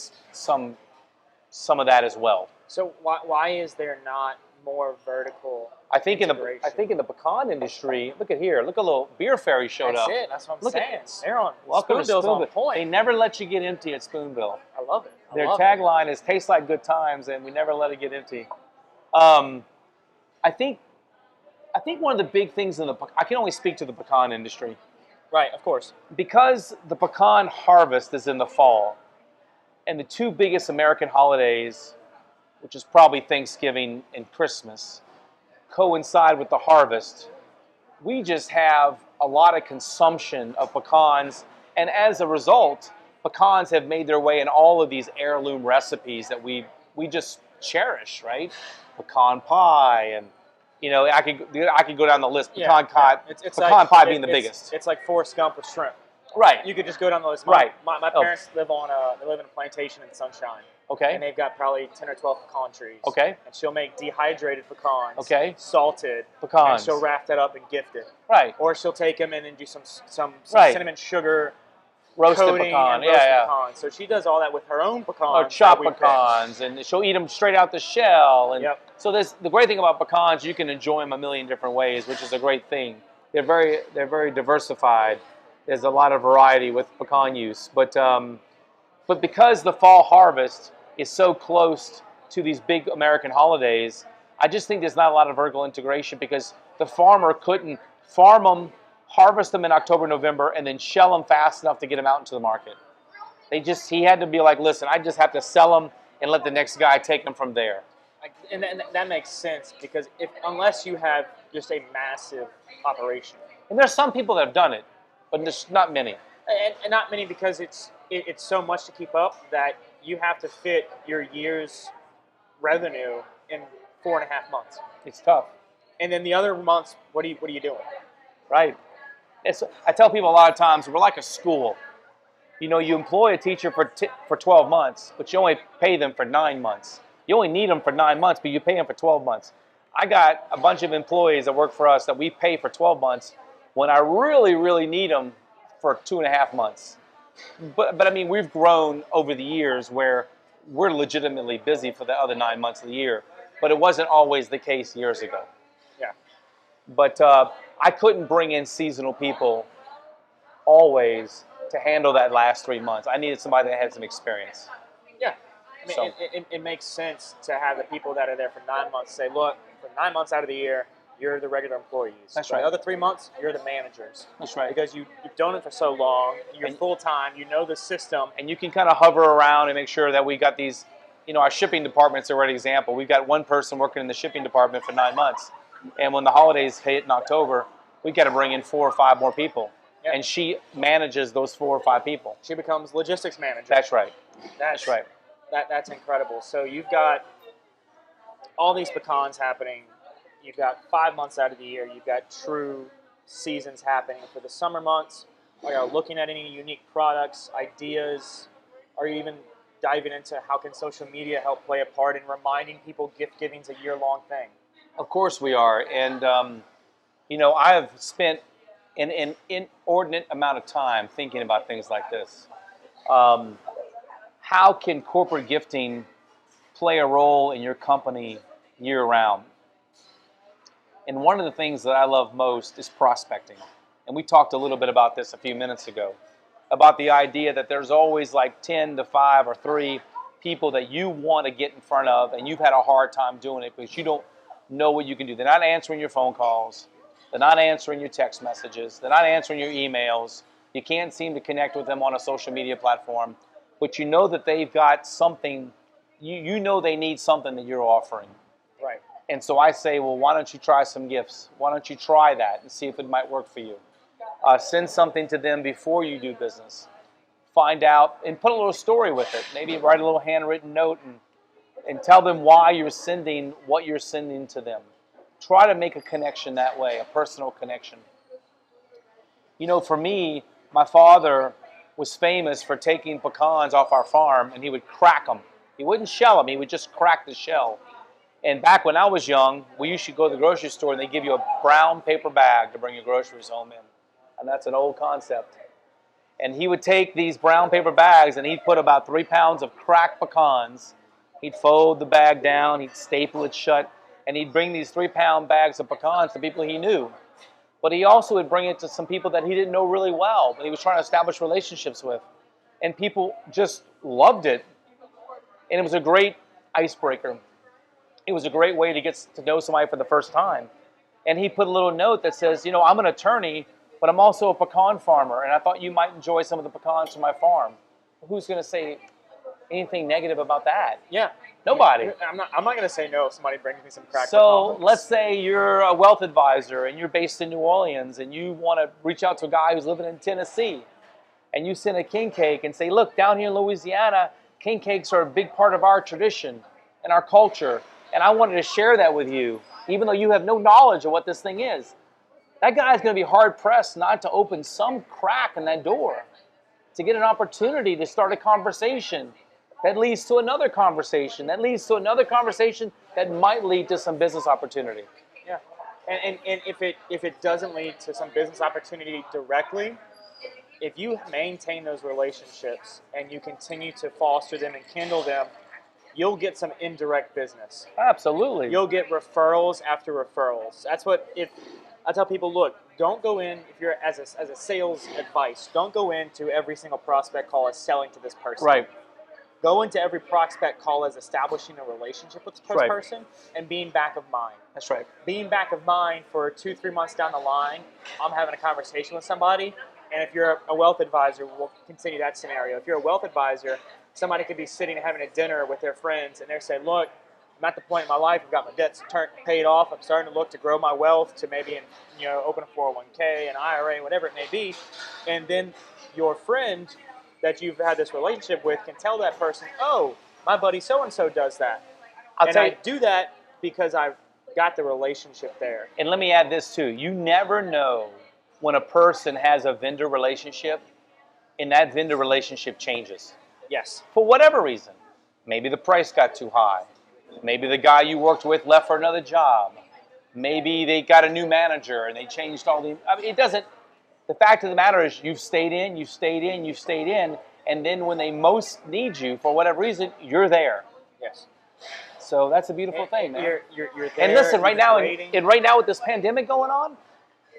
of that as well. So why is there not more vertical I think integration? in the pecan industry, look at here, look, a little beer fairy showed up. That's it. That's what I'm Look saying. at They're on Welcome to Spoonbill's on Spoonbill. point. They never let you get empty at Spoonbill. I love it. Their love it. tagline is "Tastes like good times," and we never let it get empty. I think one of the big things I can only speak to the pecan industry Right, of course. because the pecan harvest is in the fall, and the two biggest American holidays, which is probably Thanksgiving and Christmas, coincide with the harvest. We just have a lot of consumption of pecans, and as a result, pecans have made their way in all of these heirloom recipes that we just cherish, right? Pecan pie, and I could go down the list. Pecan pie, It's pecan like, pie being the biggest. It's like Forrest Gump with shrimp. Right. You could just go down the list. Right. My parents live in a plantation in Sunshine. Okay. And they've got probably 10 or 12 pecan trees. Okay. And she'll make dehydrated pecans. Okay. Salted. Pecans. And she'll wrap that up and gift it. Right. Or she'll take them in and do some Right. cinnamon sugar Roasted coating pecan. and roasted Yeah. pecans. So she does all that with her own pecans. Or chopped pecans, and she'll eat them straight out the shell. And Yep. so the great thing about pecans, you can enjoy them a million different ways, which is a great thing. They're very diversified. There's a lot of variety with pecan use, but because the fall harvest is so close to these big American holidays, I just think there's not a lot of vertical integration because the farmer couldn't farm them, harvest them in October, November, and then shell them fast enough to get them out into the market. He had to be like, listen, I just have to sell them and let the next guy take them from there. And that makes sense because unless you have just a massive operation. And there's some people that have done it, but there's not many. And not many because it's so much to keep up that you have to fit your year's revenue in 4.5 months. It's tough. And then the other months, what are you doing? Right. I tell people a lot of times, we're like a school. You employ a teacher for 12 months, but you only pay them for 9 months. You only need them for 9 months, but you pay them for 12 months. I got a bunch of employees that work for us that we pay for 12 months when I really, really need them for 2.5 months. But I mean, we've grown over the years where we're legitimately busy for the other 9 months of the year, but it wasn't always the case years ago. Yeah. But I couldn't bring in seasonal people always to handle that last 3 months. I needed somebody that had some experience. Yeah. I mean, it makes sense to have the people that are there for 9 months say, look, for 9 months out of the year, you're the regular employees. That's for right. the other 3 months, you're the managers. That's right. Because you've done it for so long, you're full-time, you know the system. And you can kind of hover around and make sure that we got these, our shipping department's a great example. We've got one person working in the shipping department for 9 months. And when the holidays hit in October, we got to bring in 4 or 5 more people. Yep. And she manages those 4 or 5 people. She becomes logistics manager. That's right. That's right. That's incredible. So you've got all these pecans happening. You've got 5 months out of the year. You've got true seasons happening. For the summer months, are you looking at any unique products, ideas? Are you even diving into how can social media help play a part in reminding people gift giving's a year-long thing? Of course we are. And, I have spent an inordinate amount of time thinking about things like this. How can corporate gifting play a role in your company year-round? And one of the things that I love most is prospecting. And we talked a little bit about this a few minutes ago, about the idea that there's always like 10 to 5 or 3 people that you want to get in front of, and you've had a hard time doing it because you don't know what you can do. They're not answering your phone calls. They're not answering your text messages. They're not answering your emails. You can't seem to connect with them on a social media platform. But you know that they've got something, you know they need something that you're offering. Right. And so I say, well, why don't you try some gifts? Why don't you try that and see if it might work for you? Send something to them before you do business. Find out and put a little story with it. Maybe write a little handwritten note and tell them why you're sending what you're sending to them. Try to make a connection that way, a personal connection. You know, for me, my father was famous for taking pecans off our farm, and he would crack them. He wouldn't shell them, he would just crack the shell. And back when I was young, we used to go to the grocery store and they give you a brown paper bag to bring your groceries home in. And that's an old concept. And he would take these brown paper bags and he'd put about 3 pounds of cracked pecans. He'd fold the bag down, he'd staple it shut, and he'd bring these 3-pound bags of pecans to people he knew. But he also would bring it to some people that he didn't know really well, but he was trying to establish relationships with. And people just loved it. And it was a great icebreaker. It was a great way to get to know somebody for the first time. And he put a little note that says, you know, I'm an attorney, but I'm also a pecan farmer, and I thought you might enjoy some of the pecans from my farm. Who's going to say anything negative about that? Yeah. Nobody. I'm not going to say no if somebody brings me some cracked So pecans. let's say you're a wealth advisor and you're based in New Orleans and you want to reach out to a guy who's living in Tennessee, and you send a king cake and say, look, down here in Louisiana, king cakes are a big part of our tradition and our culture, and I wanted to share that with you, even though you have no knowledge of what this thing is. That guy's going to be hard-pressed not to open some crack in that door to get an opportunity to start a conversation that leads to another conversation, that leads to another conversation that might lead to some business opportunity. Yeah. And if it doesn't lead to some business opportunity directly, if you maintain those relationships and you continue to foster them and kindle them, you'll get some indirect business. Absolutely. You'll get referrals after referrals. That's what, if I tell people, look, don't go in, if you're as a sales advice, don't go into every single prospect call as selling to this person. Right. Go into every prospect call as establishing a relationship with this Right. person and being back of mind. That's right. Being back of mind for 2-3 months down the line, I'm having a conversation with somebody, and if you're a wealth advisor, we'll continue that scenario. If you're a wealth advisor, somebody could be sitting and having a dinner with their friends, and they're saying, look, I'm at the point in my life, I've got my debts paid off, I'm starting to look to grow my wealth to maybe open a 401k, an IRA, whatever it may be. And then your friend that you've had this relationship with can tell that person, oh, my buddy so-and-so does that. I do that because I've got the relationship there. And let me add this too. You never know when a person has a vendor relationship and that vendor relationship changes. Yes. For whatever reason. Maybe the price got too high. Maybe the guy you worked with left for another job. Maybe they got a new manager and they changed all the... I mean, it doesn't... The fact of the matter is you've stayed in, you've stayed in, you've stayed in, and then when they most need you, for whatever reason, you're there. Yes. So that's a beautiful thing, man. You're there. And listen, right now, and right now with this pandemic going on,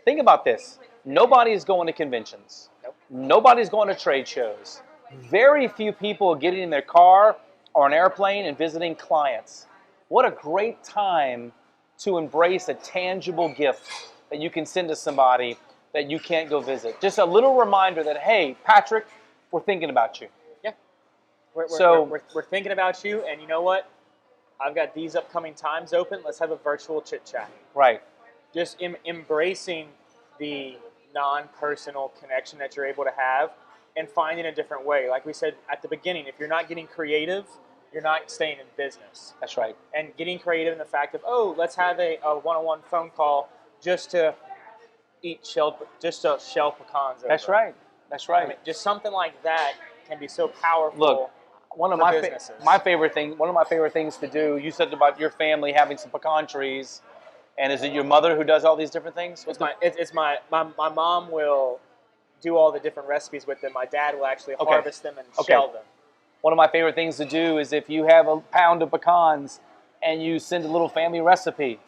think about this. Nobody's going to conventions. Nope. Nobody's going to trade shows. Very few people are getting in their car or an airplane and visiting clients. What a great time to embrace a tangible gift that you can send to somebody that you can't go visit. Just a little reminder that, hey, Patrick, we're thinking about you. Yeah. We're thinking about you, and you know what? I've got these upcoming times open. Let's have a virtual chit-chat. Right. Just embracing the non-personal connection that you're able to have and finding a different way. Like we said at the beginning, if you're not getting creative, you're not staying in business. That's right. And getting creative in the fact of, oh, let's have a one-on-one phone call just to shell pecans over. That's right. That's right. I mean, just something like that can be so powerful. Look, one of my favorite things to do. You said about your family having some pecan trees, and is it your mother who does all these different things? It's my mom will do all the different recipes with them. My dad will actually harvest them and shell them. One of my favorite things to do is if you have a pound of pecans and you send a little family recipe.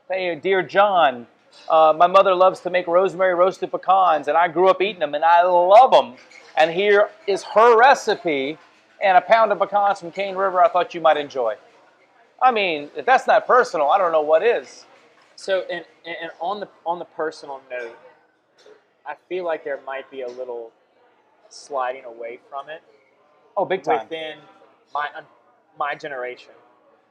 Hey, dear John, my mother loves to make rosemary roasted pecans, and I grew up eating them, and I love them. And here is her recipe and a pound of pecans from Cane River I thought you might enjoy. I mean, if that's not personal, I don't know what is. So, and on the personal note, I feel like there might be a little sliding away from it Oh, big time. within my my generation,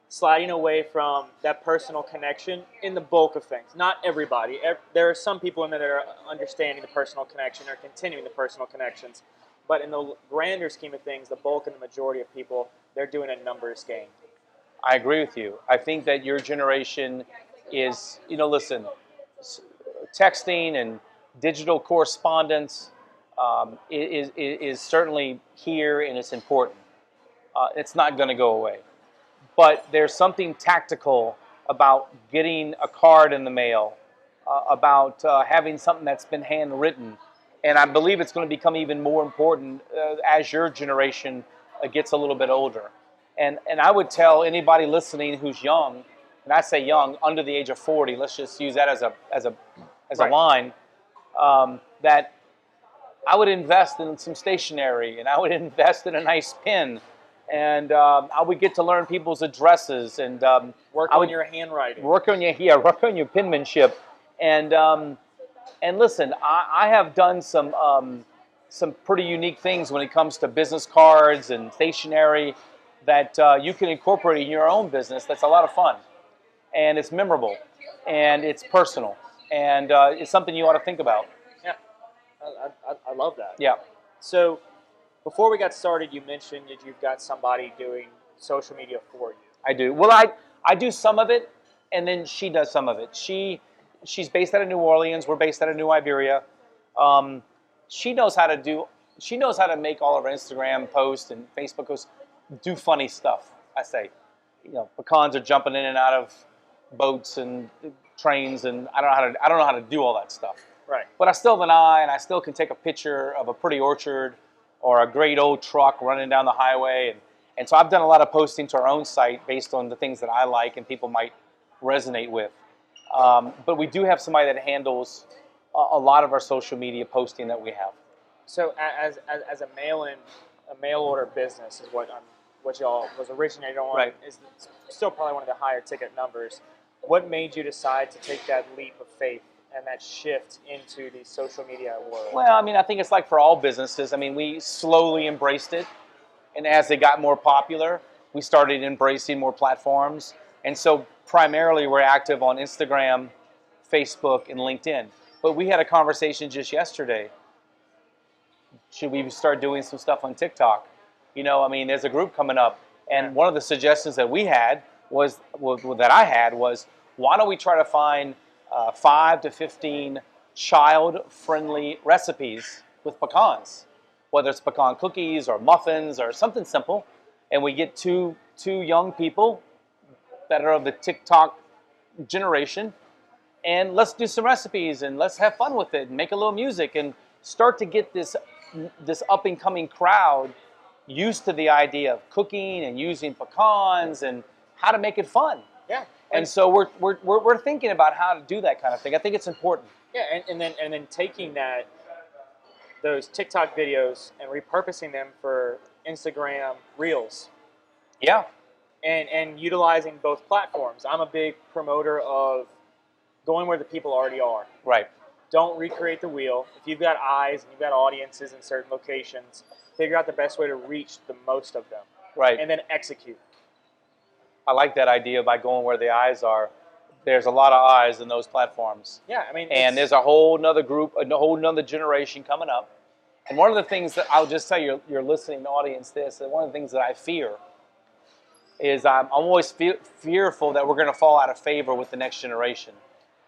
sliding away from that personal connection in the bulk of things. Not everybody. There are some people in there that are understanding the personal connection or continuing the personal connections, but in the grander scheme of things, the bulk and the majority of people, they're doing a numbers game. I agree with you. I think that your generation is, listen, texting and digital correspondence is certainly here and it's important. It's not going to go away. But there's something tactical about getting a card in the mail, about having something that's been handwritten. And I believe it's going to become even more important as your generation gets a little bit older. And I would tell anybody listening who's young, and I say young, under the age of 40, let's just use that as a Right. line, that I would invest in some stationery, and I would invest in a nice pen, and I would get to learn people's addresses, and Work I on would your handwriting. work on your penmanship, and listen, I have done some pretty unique things when it comes to business cards and stationery that you can incorporate in your own business. That's a lot of fun, and it's memorable, and it's personal, and it's something you ought to think about. Yeah, I love that. Yeah. So, before we got started, you mentioned that you've got somebody doing social media for you. I do. Well, I do some of it, and then she does some of it. She's based out of New Orleans. We're based out of New Iberia. Um, she knows how to do. She knows how to make all of her Instagram posts and Facebook posts do funny stuff. I say, pecans are jumping in and out of boats and trains, and I don't know how to do all that stuff. Right. But I still have an eye, and I still can take a picture of a pretty orchard or a great old truck running down the highway. And so I've done a lot of posting to our own site based on the things that I like and people might resonate with. But we do have somebody that handles a lot of our social media posting that we have. So, as a mail order business is what y'all was originated on. Right. Is still probably one of the higher ticket numbers. What made you decide to take that leap of faith and that shift into the social media world? Well, I mean, I think it's like for all businesses. I mean, we slowly embraced it. And as they got more popular, we started embracing more platforms. And so primarily we're active on Instagram, Facebook, and LinkedIn. But we had a conversation just yesterday. Should we start doing some stuff on TikTok? I mean, there's a group coming up. And one of the suggestions that we had was why don't we try to find 5 to 15 child-friendly recipes with pecans, whether it's pecan cookies or muffins or something simple, and we get two young people that are of the TikTok generation, and let's do some recipes and let's have fun with it and make a little music and start to get this up and coming crowd used to the idea of cooking and using pecans and how to make it fun. Yeah. And so we're thinking about how to do that kind of thing. I think it's important. Yeah, and then taking those TikTok videos and repurposing them for Instagram Reels. Yeah. And utilizing both platforms. I'm a big promoter of going where the people already are. Right. Don't recreate the wheel. If you've got eyes and you've got audiences in certain locations, figure out the best way to reach the most of them. Right. And then execute. I like that idea by going where the eyes are. There's a lot of eyes in those platforms. Yeah, I mean, and there's a whole nother group, a whole nother generation coming up. And one of the things that I'll just tell your listening audience this, and one of the things that I fear is I'm always fearful that we're going to fall out of favor with the next generation.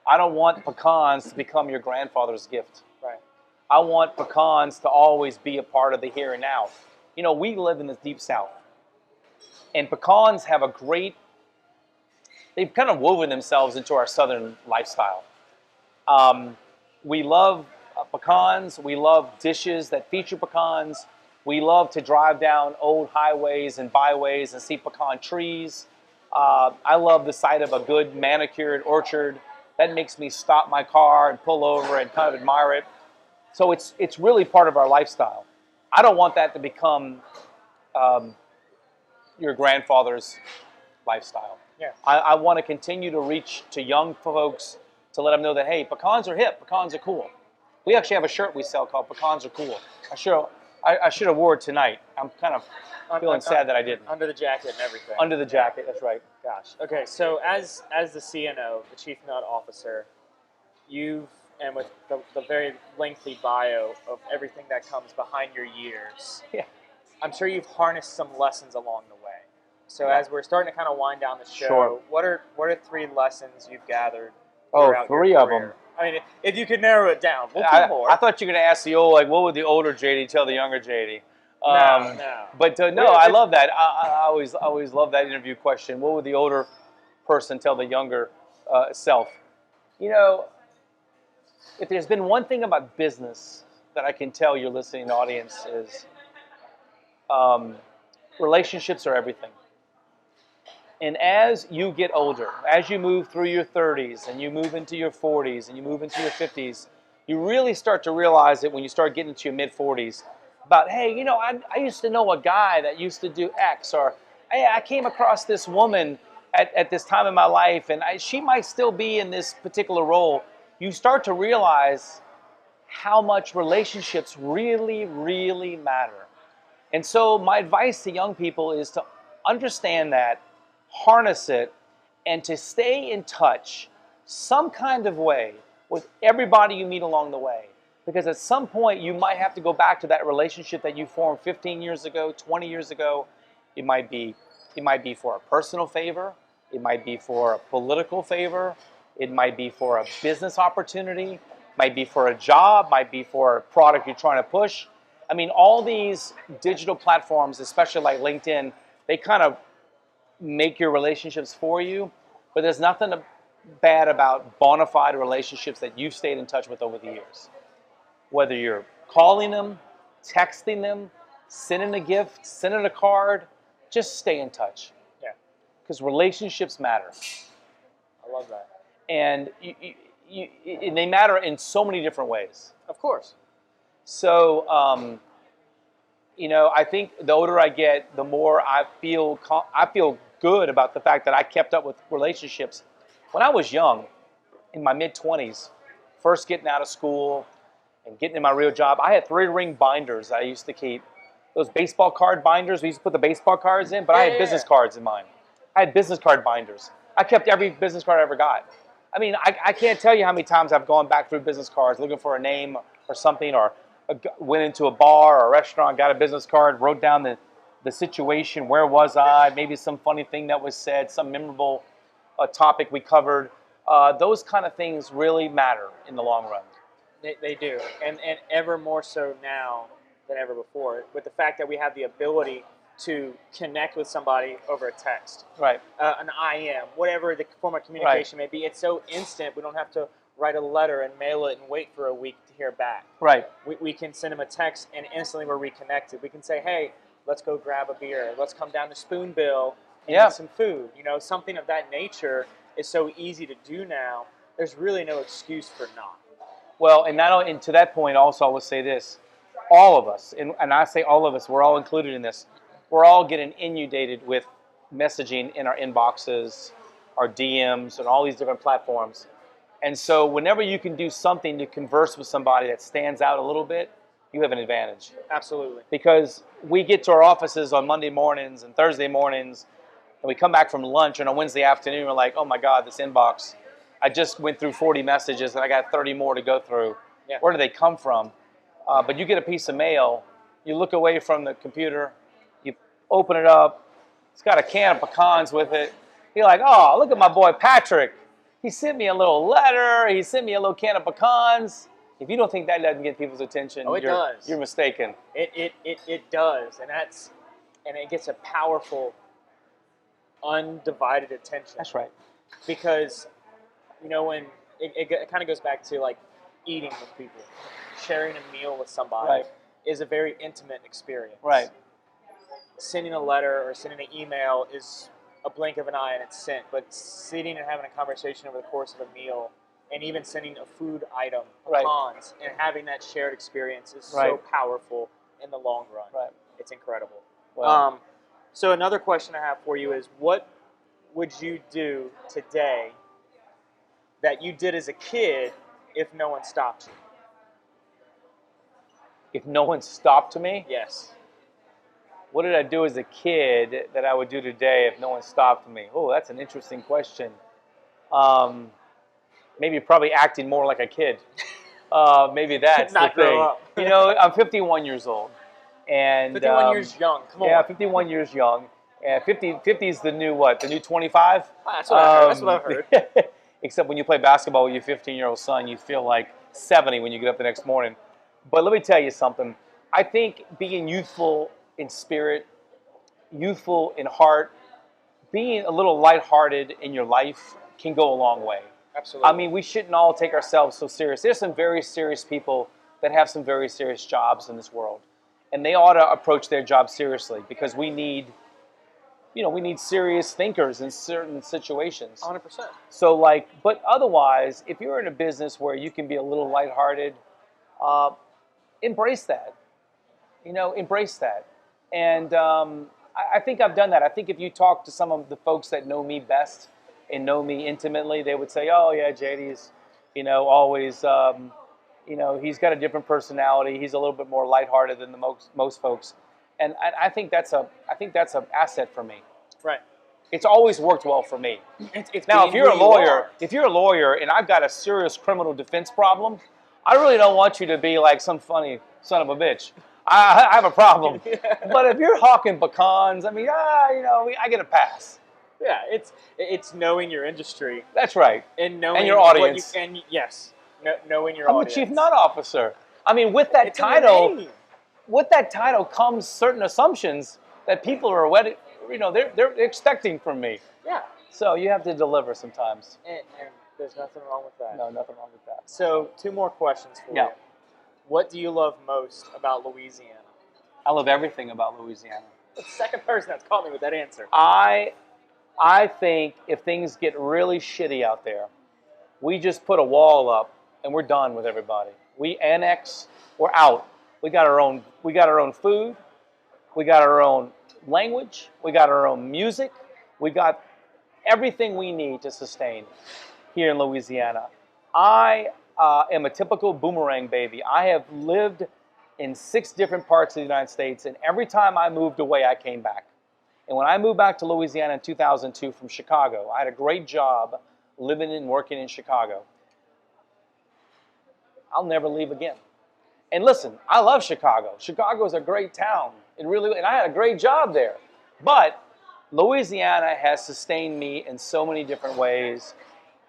I don't want pecans to become your grandfather's gift. Right. I want pecans to always be a part of the here and now. We live in the deep south, and pecans have they've kind of woven themselves into our southern lifestyle. We love pecans. We love dishes that feature pecans. We love to drive down old highways and byways and see pecan trees. I love the sight of a good manicured orchard. That makes me stop my car and pull over and kind of admire it. So it's really part of our lifestyle. I don't want that to become your grandfather's lifestyle. Yeah. I want to continue to reach to young folks to let them know that, hey, pecans are hip, pecans are cool. We actually have a shirt we sell called Pecans Are Cool. I should have wore it tonight. I'm kind of feeling sad that I didn't. Under the jacket and everything. Under the jacket, that's right. Gosh. Okay, so as the CNO, the Chief Nut Officer, and with the very lengthy bio of everything that comes behind your years, Yeah. I'm sure you've harnessed some lessons along the way. So Yeah. as we're starting to kind of wind down the show, Sure. what are 3 lessons you've gathered Oh, throughout your 3 of career? them. I mean, if you could narrow it down, we'll do more. I thought you were going to ask the old, like, what would the older JD tell the younger JD? No. But no, I love that. I always love that interview question. What would the older person tell the younger self? You know, if there's been one thing about business that I can tell your listening audience is relationships are everything. And as you get older, as you move through your 30s and you move into your 40s and you move into your 50s, you really start to realize it when you start getting into your mid-40s about, hey, you know, I used to know a guy that used to do X, or hey, I came across this woman at this time in my life and she might still be in this particular role. You start to realize how much relationships really, really matter. And so my advice to young people is to understand that, harness it, and to stay in touch some kind of way with everybody you meet along the way. Because at some point you might have to go back to that relationship that you formed 15 years ago, 20 years ago. It might be for a personal favor. It might be for a political favor. It might be for a business opportunity. Might be for a job. Might be for a product you're trying to push. I mean, all these digital platforms, especially like LinkedIn, they kind of make your relationships for you, but there's nothing bad about bona fide relationships that you've stayed in touch with over the years. Whether you're calling them, texting them, sending a gift, sending a card, just stay in touch. Yeah. Because relationships matter. I love that. And they matter in so many different ways. Of course. So, you know, I think the older I get, the more I feel good about the fact that I kept up with relationships. When I was young, in my mid-20s, first getting out of school and getting in my real job, I had 3-ring binders I used to keep. Those baseball card binders, we used to put the baseball cards in, but I had business cards in mine. I had business card binders. I kept every business card I ever got. I mean, I can't tell you how many times I've gone back through business cards looking for a name or something, or went into a bar or a restaurant, got a business card, wrote down the situation, where was I, maybe some funny thing that was said, some memorable topic we covered. Those kind of things really matter in the long run. They do, and ever more so now than ever before, with the fact that we have the ability to connect with somebody over a text, Right. An IM, whatever the form of communication may be. It's so instant. We don't have to write a letter and mail it and wait for a week to hear back. Right. We can send them a text and instantly we're reconnected. We can say, hey, let's go grab a beer. Let's come down to Spoonbill and get some food. You know, something of that nature is so easy to do now. There's really no excuse for not. Well, and to that point also, I will say this. All of us, and I say all of us, we're all included in this. We're all getting inundated with messaging in our inboxes, our DMs, and all these different platforms. And so whenever you can do something to converse with somebody that stands out a little bit, you have an advantage. Absolutely. Because we get to our offices on Monday mornings and Thursday mornings, and we come back from lunch on a Wednesday afternoon, we're like, oh my God, this inbox. I just went through 40 messages and I got 30 more to go through. Yeah. Where do they come from? But you get a piece of mail, you look away from the computer, you open it up, it's got a can of pecans with it. You're like, oh, look at my boy Patrick. He sent me a little letter, he sent me a little can of pecans. If you don't think that doesn't get people's attention, you're mistaken. It does, and it gets a powerful, undivided attention. That's right. Because, you know, when it kind of goes back to like eating with people, sharing a meal with somebody is a very intimate experience. Right. Sending a letter or sending an email is a blink of an eye and it's sent, but sitting and having a conversation over the course of a meal, and even sending a food item, pecans, and having that shared experience is so powerful in the long run. Right. It's incredible. Well, So another question I have for you is, what would you do today that you did as a kid if no one stopped you? If no one stopped me, Yes. what did I do as a kid that I would do today if no one stopped me? Oh, that's an interesting question. Maybe probably acting more like a kid. Maybe that's the Not grow thing. up. You know, I'm 51 years old. And 51 years young. Come on. yeah, 51 years young. And 50 is the new what? The new 25? That's what I heard. That's what I've heard. Except when you play basketball with your 15-year-old son, you feel like 70 when you get up the next morning. But let me tell you something. I think being youthful in spirit, youthful in heart, being a little lighthearted in your life can go a long way. Absolutely. I mean, we shouldn't all take ourselves so serious. There's some very serious people that have some very serious jobs in this world. And they ought to approach their job seriously because we need serious thinkers in certain situations. 100%. So but otherwise, if you're in a business where you can be a little lighthearted, embrace that. Embrace that. And I think I've done that. I think if you talk to some of the folks that know me best and know me intimately, they would say, "Oh yeah, JD's, always, he's got a different personality. He's a little bit more lighthearted than the most folks." And I think that's an asset for me. Right. It's always worked well for me. It's Now, being if you're a who you are. lawyer, and I've got a serious criminal defense problem, I really don't want you to be like some funny son of a bitch. I have a problem. But if you're hawking pecans, I mean, I get a pass. Yeah, it's knowing your industry That's right. and knowing And your audience. Knowing your I'm audience. a chief nut officer. I mean, with that It's in your name. title comes certain assumptions that people are they're expecting from me. Yeah, So you have to deliver sometimes. and there's nothing wrong with that. No, nothing wrong with that. So, 2 more questions for Yeah. you. What do you love most about Louisiana? I love everything about Louisiana. The second person that's caught me with that answer. I think if things get really shitty out there, we just put a wall up and we're done with everybody. We annex, we're out. We got our own food, we got our own language, we got our own music, we got everything we need to sustain here in Louisiana. I am a typical boomerang baby. I have lived in 6 different parts of the United States, and every time I moved away, I came back. And when I moved back to Louisiana in 2002 from Chicago, I had a great job living and working in Chicago. I'll never leave again. And listen, I love Chicago. Chicago is a great town. And I had a great job there. But Louisiana has sustained me in so many different ways.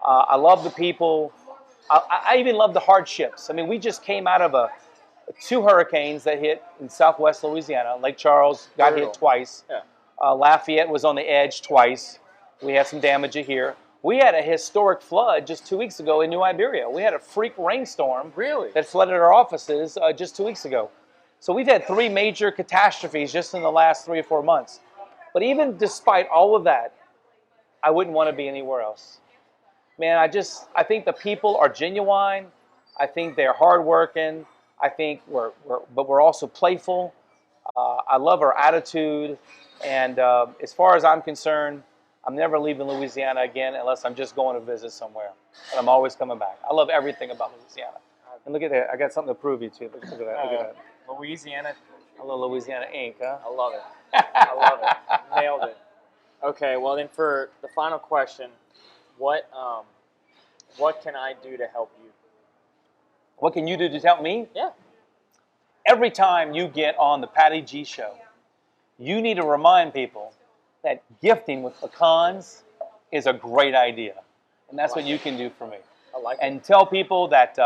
I love the people. I even love the hardships. I mean, we just came out of 2 hurricanes that hit in southwest Louisiana. Lake Charles got hit twice. Yeah. Lafayette was on the edge twice. We had some damage here. We had a historic flood just 2 weeks ago in New Iberia. We had a freak rainstorm that flooded our offices just 2 weeks ago. So we've had 3 major catastrophes just in the last 3 or 4 months. But even despite all of that, I wouldn't want to be anywhere else. Man, I think the people are genuine. I think they're hardworking. I think we're also playful. I love our attitude. And as far as I'm concerned, I'm never leaving Louisiana again unless I'm just going to visit somewhere. And I'm always coming back. I love everything about Louisiana. And look at that. I got something to prove you to. Look at that. Look at that. Louisiana. A little Louisiana ink, huh? I love it. I love it. Nailed it. Okay, well then for the final question, what can I do to help you? What can you do to help me? Yeah. Every time you get on the Patty G Show, you need to remind people that gifting with pecans is a great idea. And that's what you can do for me. I like and tell people that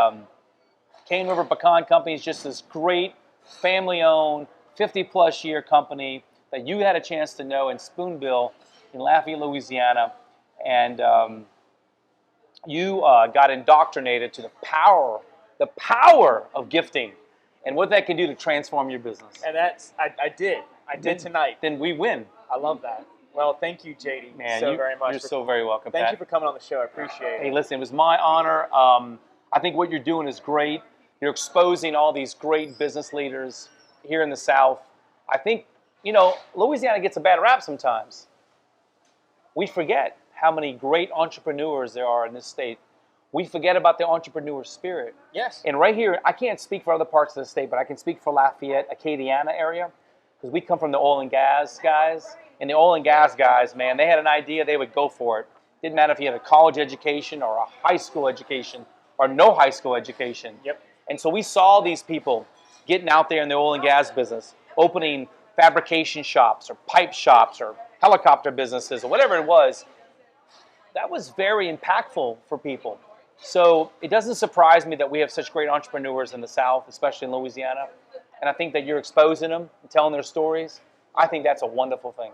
Cane River Pecan Company is just this great family-owned, 50-plus year company that you had a chance to know in Spoonville in Lafayette, Louisiana. And you got indoctrinated to the power of gifting and what that can do to transform your business. And I did tonight. Then we win. I love that. Well, thank you, JD, very much. You're so very welcome, Thank Pat. you for coming on the show. I appreciate it. Hey, listen, it was my honor. I think what you're doing is great. You're exposing all these great business leaders here in the South. I think, Louisiana gets a bad rap sometimes. We forget how many great entrepreneurs there are in this state. We forget about the entrepreneur spirit. Yes. And right here, I can't speak for other parts of the state, but I can speak for Lafayette, Acadiana area, because we come from the oil and gas guys. And the oil and gas guys, man, they had an idea, they would go for it. Didn't matter if you had a college education or a high school education or no high school education. Yep. And so we saw these people getting out there in the oil and gas business, opening fabrication shops or pipe shops or helicopter businesses or whatever it was. That was very impactful for people. So it doesn't surprise me that we have such great entrepreneurs in the South, especially in Louisiana. And I think that you're exposing them and telling their stories. I think that's a wonderful thing.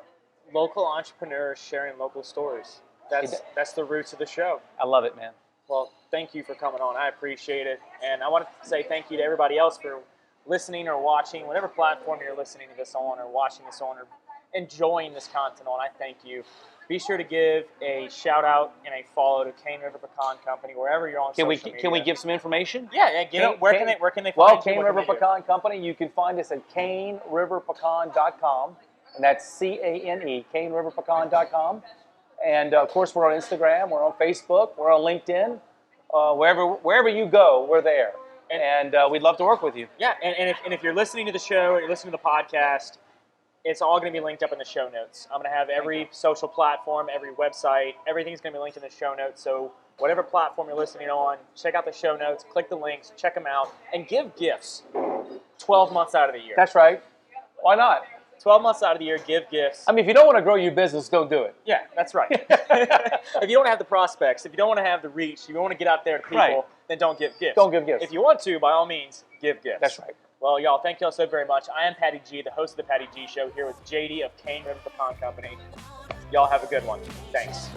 Local entrepreneurs sharing local stories. That's the roots of the show. I love it, man. Well, thank you for coming on. I appreciate it. And I want to say thank you to everybody else for listening or watching, whatever platform you're listening to this on or watching this on or enjoying this content on. I thank you. Be sure to give a shout out and a follow to Cane River Pecan Company wherever you're on social media. Can we give some information? Yeah. Where can they find well, you? Cane River Pecan Company, you can find us at caneriverpecan.com, and that's C-A-N-E, caneriverpecan.com. And of course, we're on Instagram, we're on Facebook, we're on LinkedIn. Wherever you go, we're there. And we'd love to work with you. Yeah, and if you're listening to the show or you're listening to the podcast, it's all going to be linked up in the show notes. I'm going to have every social platform, every website, everything's going to be linked in the show notes. So whatever platform you're listening on, check out the show notes, click the links, check them out, and give gifts 12 months out of the year. That's right. Why not? 12 months out of the year, give gifts. I mean, if you don't want to grow your business, don't do it. Yeah, that's right. If you don't have the prospects, if you don't want to have the reach, if you don't want to get out there to people, then don't give gifts. Don't give gifts. If you want to, by all means, give gifts. That's right. Well, y'all, thank y'all so very much. I am Patty G, the host of the Patty G Show, here with JD of Cane River Pecan Company. Y'all have a good one. Thanks.